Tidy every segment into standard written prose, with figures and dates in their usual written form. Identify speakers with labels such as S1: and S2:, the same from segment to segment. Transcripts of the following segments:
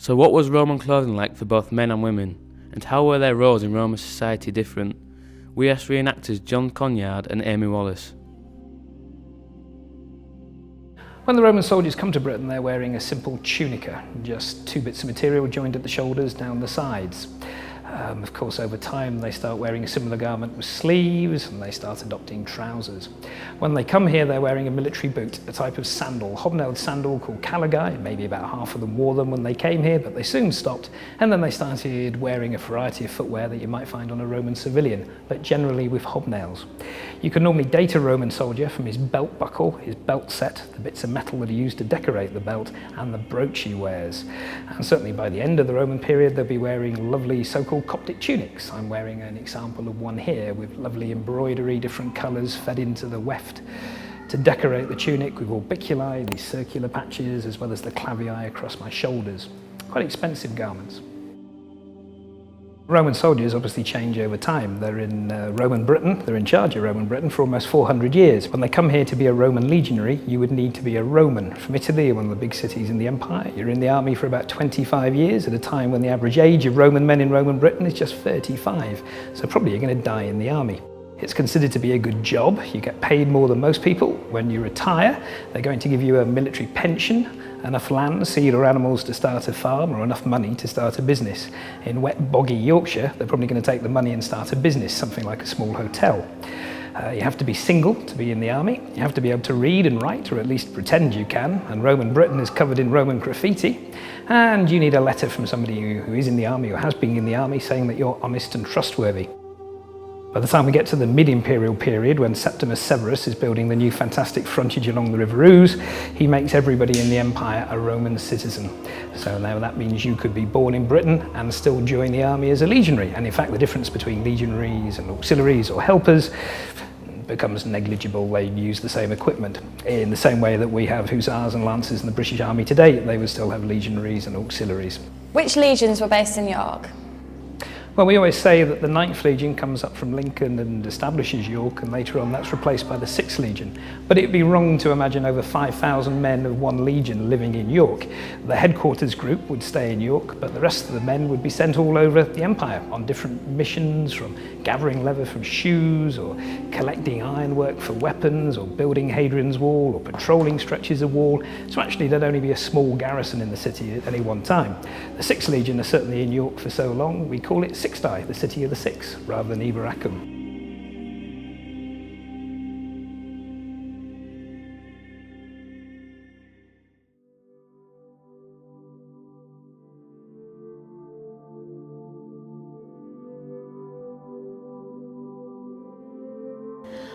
S1: So what was Roman clothing like for both men and women, and how were their roles in Roman society different? We asked reenactors John Conyard and Amy Wallace.
S2: When the Roman soldiers come to Britain, they're wearing a simple tunica, just two bits of material joined at the shoulders down the sides. Of course, over time they start wearing a similar garment with sleeves, and they start adopting trousers. When they come here, they're wearing a military boot, a type of sandal, hobnailed sandal called caligae. Maybe about half of them wore them when they came here, but they soon stopped, and then they started wearing a variety of footwear that you might find on a Roman civilian, but generally with hobnails. You can normally date a Roman soldier from his belt buckle, his belt set, the bits of metal that are used to decorate the belt, and the brooch he wears. And certainly by the end of the Roman period, they'll be wearing lovely so-called Coptic tunics. I'm wearing an example of one here with lovely embroidery, different colours fed into the weft to decorate the tunic with orbiculi, these circular patches, as well as the clavii across my shoulders. Quite expensive garments. Roman soldiers obviously change over time. They're in Roman Britain, they're in charge of Roman Britain for almost 400 years. When they come here to be a Roman legionary, you would need to be a Roman from Italy, one of the big cities in the empire. You're in the army for about 25 years at a time when the average age of Roman men in Roman Britain is just 35. So probably you're going to die in the army. It's considered to be a good job. You get paid more than most people. When you retire, they're going to give you a military pension, enough land, seed or animals to start a farm, or enough money to start a business. In wet, boggy Yorkshire, they're probably going to take the money and start a business, something like a small hotel. You have to be single to be in the army. You have to be able to read and write, or at least pretend you can, and Roman Britain is covered in Roman graffiti. And you need a letter from somebody who is in the army or has been in the army saying that you're honest and trustworthy. By the time we get to the mid-imperial period, when Septimus Severus is building the new fantastic frontage along the River Ouse, he makes everybody in the empire a Roman citizen. So now that means you could be born in Britain and still join the army as a legionary. And in fact, the difference between legionaries and auxiliaries or helpers becomes negligible. They use the same equipment. In the same way that we have hussars and lancers in the British Army today, they would still have legionaries and auxiliaries.
S3: Which legions were based in York?
S2: Well, we always say that the 9th Legion comes up from Lincoln and establishes York, and later on that's replaced by the 6th Legion. But it'd be wrong to imagine over 5,000 men of one legion living in York. The headquarters group would stay in York, but the rest of the men would be sent all over the empire on different missions, from gathering leather from shoes, or collecting ironwork for weapons, or building Hadrian's Wall, or patrolling stretches of wall. So actually there'd only be a small garrison in the city at any one time. The 6th Legion are certainly in York for so long, we call it Sixti, the city of the six, rather than Eboracum.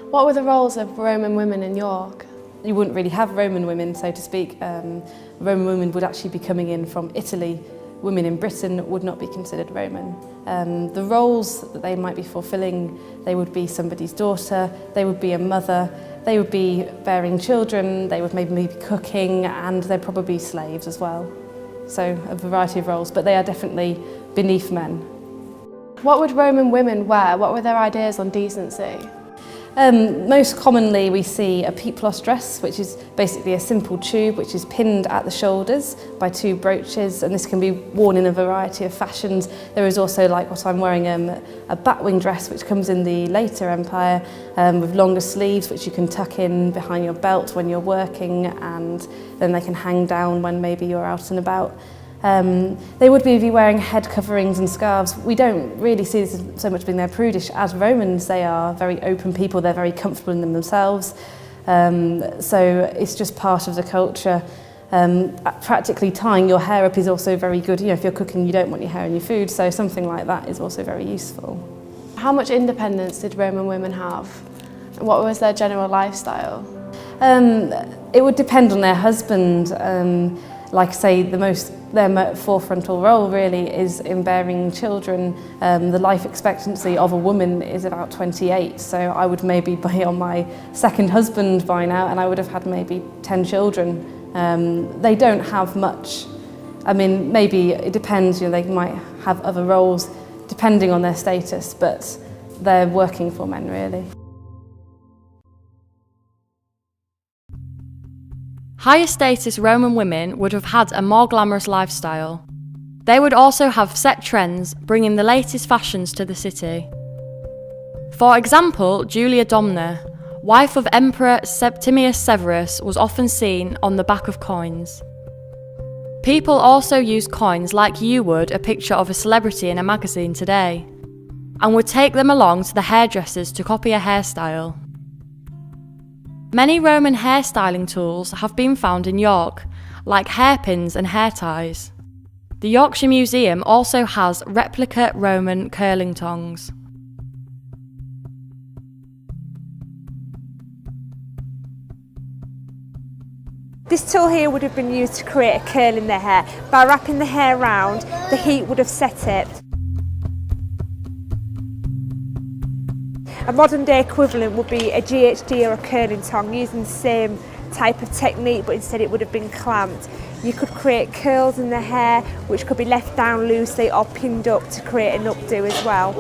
S3: What were the roles of Roman women in York?
S4: You wouldn't really have Roman women, so to speak. Roman women would actually be coming in from Italy. Women in Britain would not be considered Roman. The roles that they might be fulfilling, they would be somebody's daughter, they would be a mother, they would be bearing children, they would maybe be cooking, and they'd probably be slaves as well. So a variety of roles, but they are definitely beneath men.
S3: What would Roman women wear? What were their ideas on decency?
S4: Most commonly we see a peplos dress, which is basically a simple tube which is pinned at the shoulders by two brooches, and this can be worn in a variety of fashions. There is also, like what I'm wearing, a batwing dress which comes in the later empire with longer sleeves which you can tuck in behind your belt when you're working, and then they can hang down when maybe you're out and about. They would be wearing head coverings and scarves. We don't really see this as so much being they're prudish. As Romans, they are very open people, they're very comfortable in them themselves. So it's just part of the culture. Practically tying your hair up is also very good. You know, if you're cooking, you don't want your hair in your food, so something like that is also very useful.
S3: How much independence did Roman women have? What was their general lifestyle?
S4: It would depend on their husband. Like I say, their forefrontal role really is in bearing children. The life expectancy of a woman is about 28, so I would maybe be on my second husband by now, and I would have had maybe 10 children. They don't have much. I mean, maybe it depends, you know, they might have other roles depending on their status, but they're working for men really.
S5: Higher status Roman women would have had a more glamorous lifestyle. They would also have set trends, bringing the latest fashions to the city. For example, Julia Domna, wife of Emperor Septimius Severus, was often seen on the back of coins. People also use coins like you would a picture of a celebrity in a magazine today, and would take them along to the hairdressers to copy a hairstyle. Many Roman hairstyling tools have been found in York, like hairpins and hair ties. The Yorkshire Museum also has replica Roman curling tongs.
S6: This tool here would have been used to create a curl in the hair. By wrapping the hair round, the heat would have set it. A modern day equivalent would be a GHD or a curling tong, using the same type of technique, but instead it would have been clamped. You could create curls in the hair which could be left down loosely or pinned up to create an updo as well.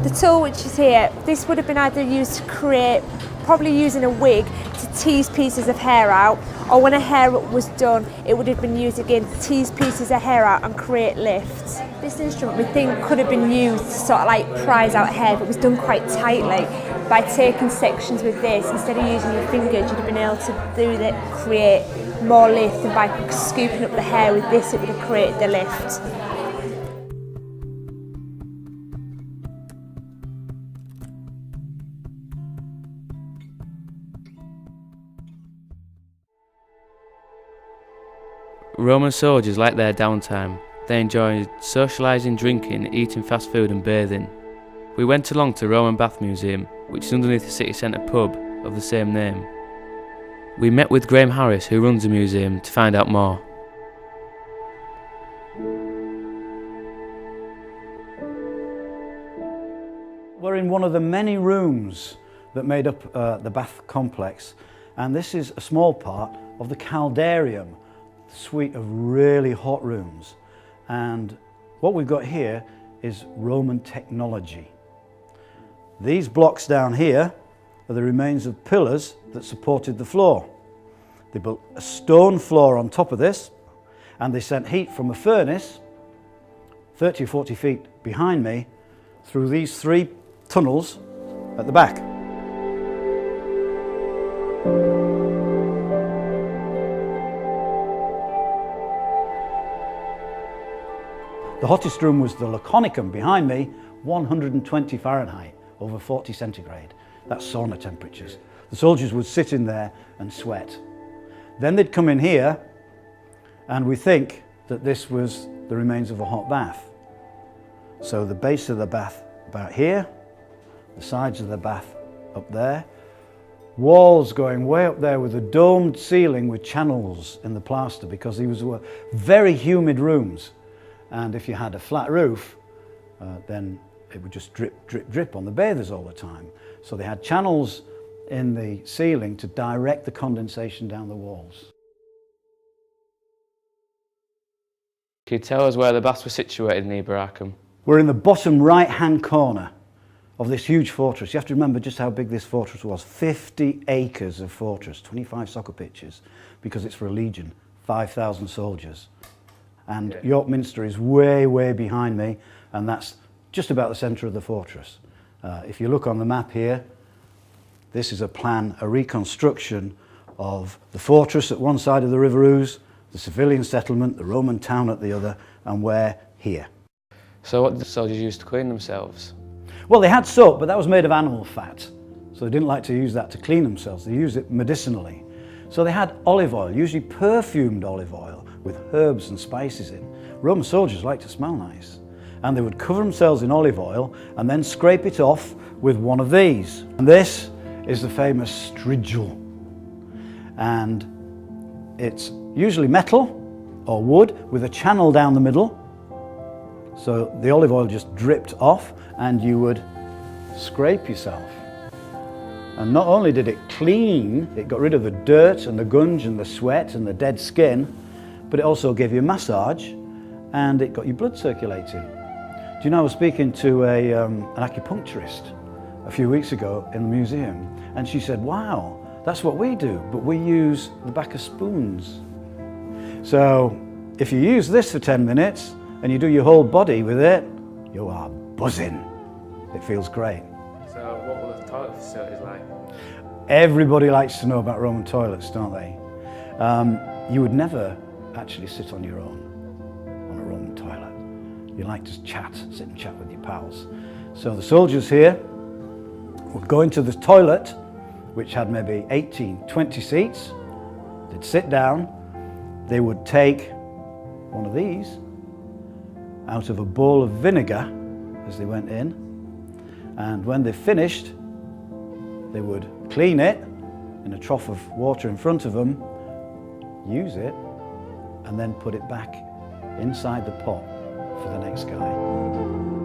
S6: The tool which is here, this would have been either used to create, probably using a wig to tease pieces of hair out, or when a hair was done, it would have been used again to tease pieces of hair out and create lifts. This instrument we think could have been used to sort of like prise out hair, but it was done quite tightly. By taking sections with this, instead of using your fingers, you'd have been able to do that, create more lift, and by scooping up the hair with this, it would have created the lift.
S1: Roman soldiers liked their downtime. They enjoyed socialising, drinking, eating fast food and bathing. We went along to Roman Bath Museum, which is underneath the city centre pub of the same name. We met with Graham Harris, who runs the museum, to find out more.
S7: We're in one of the many rooms that made up the Bath complex, and this is a small part of the Caldarium, the suite of really hot rooms. And what we've got here is Roman technology. These blocks down here are the remains of pillars that supported the floor. They built a stone floor on top of this, and they sent heat from a furnace 30 or 40 feet behind me through these three tunnels at the back. The hottest room was the Laconicum behind me, 120 Fahrenheit, over 40 centigrade. That's sauna temperatures. The soldiers would sit in there and sweat. Then they'd come in here, and we think that this was the remains of a hot bath. So the base of the bath about here, the sides of the bath up there, walls going way up there with a domed ceiling with channels in the plaster, because these were very humid rooms. And if you had a flat roof, then it would just drip, drip, drip on the bathers all the time. So they had channels in the ceiling to direct the condensation down the walls.
S1: Can you tell us where the baths were situated in Iberacum?
S7: We're in the bottom right-hand corner of this huge fortress. You have to remember just how big this fortress was. 50 acres of fortress, 25 soccer pitches, because it's for a legion, 5,000 soldiers. And York Minster is way, way behind me, and that's just about the centre of the fortress. If you look on the map here, this is a plan, a reconstruction of the fortress at one side of the River Ouse, the civilian settlement, the Roman town at the other, and we're here.
S1: So what did the soldiers use to clean themselves?
S7: Well, they had soap, but that was made of animal fat, so they didn't like to use that to clean themselves. They used it medicinally. So they had olive oil, usually perfumed olive oil, with herbs and spices in. Roman soldiers like to smell nice. And they would cover themselves in olive oil and then scrape it off with one of these. And this is the famous strigil. And it's usually metal or wood with a channel down the middle. So the olive oil just dripped off and you would scrape yourself. And not only did it clean, it got rid of the dirt and the gunge and the sweat and the dead skin, but it also gave you a massage and it got your blood circulating. Do you know, I was speaking to an acupuncturist a few weeks ago in the museum, and she said, wow, that's what we do, but we use the back of spoons So if you use this for 10 minutes and you do your whole body with it, you are buzzing. It feels great.
S1: So what were the toilet facilities like?
S7: Everybody likes to know about Roman toilets, don't they? You would never actually sit on your own on a Roman toilet. You like to chat, sit and chat with your pals. So the soldiers here would go into the toilet, which had maybe 18, 20 seats. They'd sit down. They would take one of these out of a bowl of vinegar as they went in, and when they finished, they would clean it in a trough of water in front of them, use it, and then put it back inside the pot for the next guy.